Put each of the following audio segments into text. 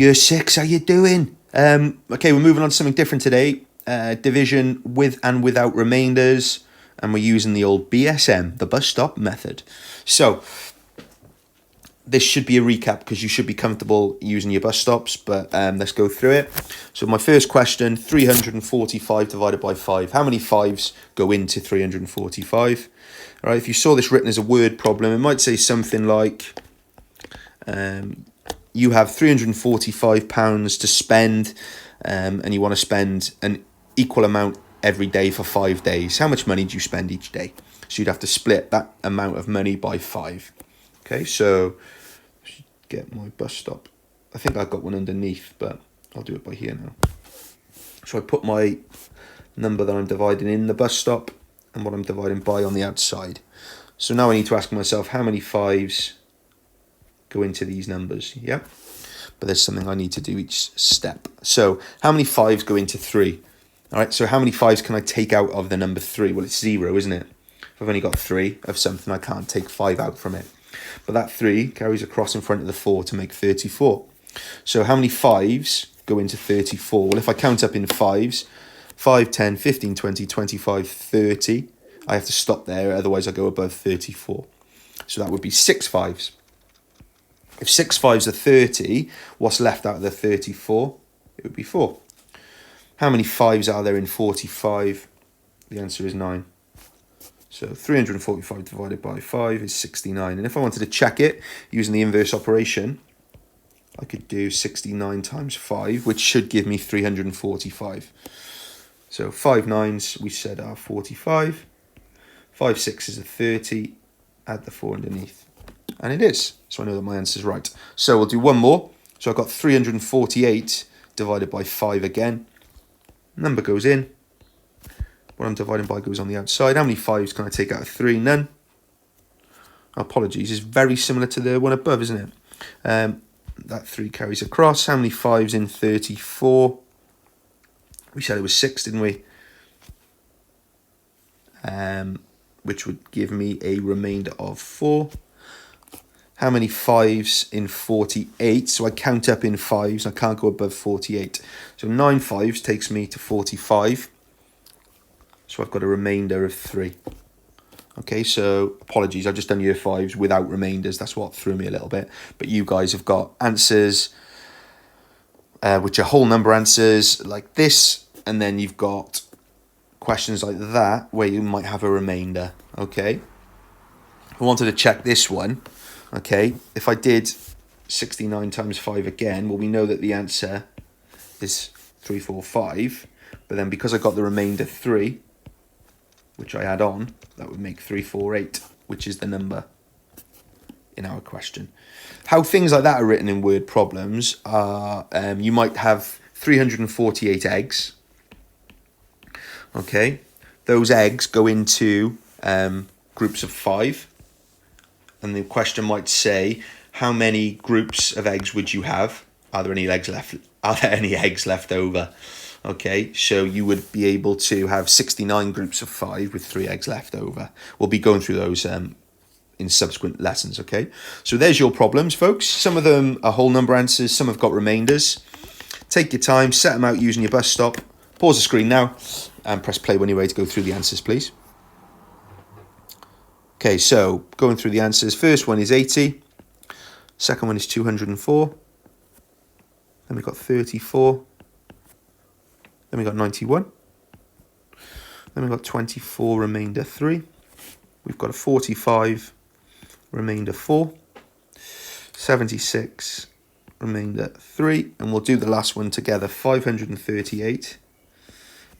Year 6, how you doing? Okay, we're moving on to something different today. Division with and without remainders. And we're using the old BSM, the bus stop method. So, this should be a recap because you should be comfortable using your bus stops. But let's go through it. So, my first question, 345 divided by 5. How many 5s go into 345? All right, if you saw this written as a word problem, it might say something like... you have £345 to spend and you want to spend an equal amount every day for 5 days. How much money do you spend each day? So you'd have to split that amount of money by 5. Okay, so get my bus stop. I think I've got one underneath, but I'll do it by here now. So I put my number that I'm dividing in the bus stop and what I'm dividing by on the outside. So now I need to ask myself how many 5s go into these numbers, yeah? But there's something I need to do each step. So how many 5s go into 3? All right, so how many 5s can I take out of the number 3? Well, it's 0, isn't it? If I've only got 3 of something, I can't take 5 out from it. But that 3 carries across in front of the 4 to make 34. So how many 5s go into 34? Well, if I count up in 5s, 5, 10, 15, 20, 25, 30, I have to stop there, otherwise I go above 34. So that would be 6 5s. If 6 5s are 30, what's left out of the 34? It would be 4. How many 5s are there in 45? The answer is 9. So 345 divided by 5 is 69. And if I wanted to check it using the inverse operation, I could do 69 times 5, which should give me 345. So 5 9s, we said, are 45. 5 6s are 30. Add the 4 underneath. And it is. So I know that my answer is right. So we'll do one more. So I've got 348 divided by 5 again. Number goes in. What I'm dividing by goes on the outside. How many 5s can I take out of 3? None. Apologies. It's very similar to the one above, isn't it? That 3 carries across. How many 5s in 34? We said it was 6, didn't we? Which would give me a remainder of 4. How many 5s in 48? So I count up in 5s. I can't go above 48. So 9 5s takes me to 45. So I've got a remainder of 3. Okay, so apologies. I've just done year 5s without remainders. That's what threw me a little bit. But you guys have got answers, which are whole number answers like this. And then you've got questions like that where you might have a remainder. Okay. I wanted to check this one. Okay, if I did 69 times 5 again, well, we know that the answer is 345. But then because I got the remainder 3, which I add on, that would make 348, which is the number in our question. How things like that are written in word problems are, you might have 348 eggs. Okay, those eggs go into groups of 5. And the question might say, how many groups of eggs would you have? Are there any eggs left? Are there any eggs left over? Okay, so you would be able to have 69 groups of 5 with 3 eggs left over. We'll be going through those in subsequent lessons, okay? So there's your problems, folks. Some of them are whole number answers. Some have got remainders. Take your time, set them out using your bus stop. Pause the screen now and press play when you're ready to go through the answers, please. Okay, so going through the answers. First one is 80. Second one is 204. Then we've got 34. Then we've got 91. Then we've got 24, remainder 3. We've got a 45, remainder 4. 76, remainder 3. And we'll do the last one together. 538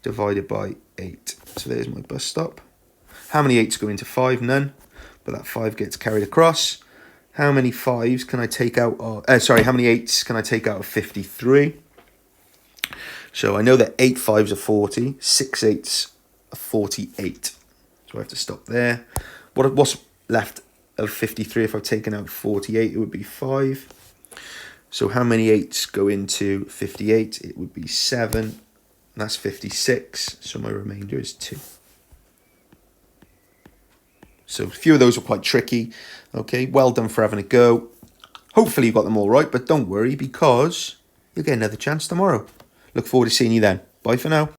divided by 8. So there's my bus stop. How many 8s go into 5? None. But that 5 gets carried across. How many 5s can I take out of... how many 8s can I take out of 53? So I know that 8 5s are 40. 6 8s are 48. So I have to stop there. What's left of 53? If I've taken out 48, it would be 5. So how many 8s go into 58? It would be 7. That's 56. So my remainder is 2. So a few of those were quite tricky. Okay, well done for having a go. Hopefully you got them all right, but don't worry because you'll get another chance tomorrow. Look forward to seeing you then. Bye for now.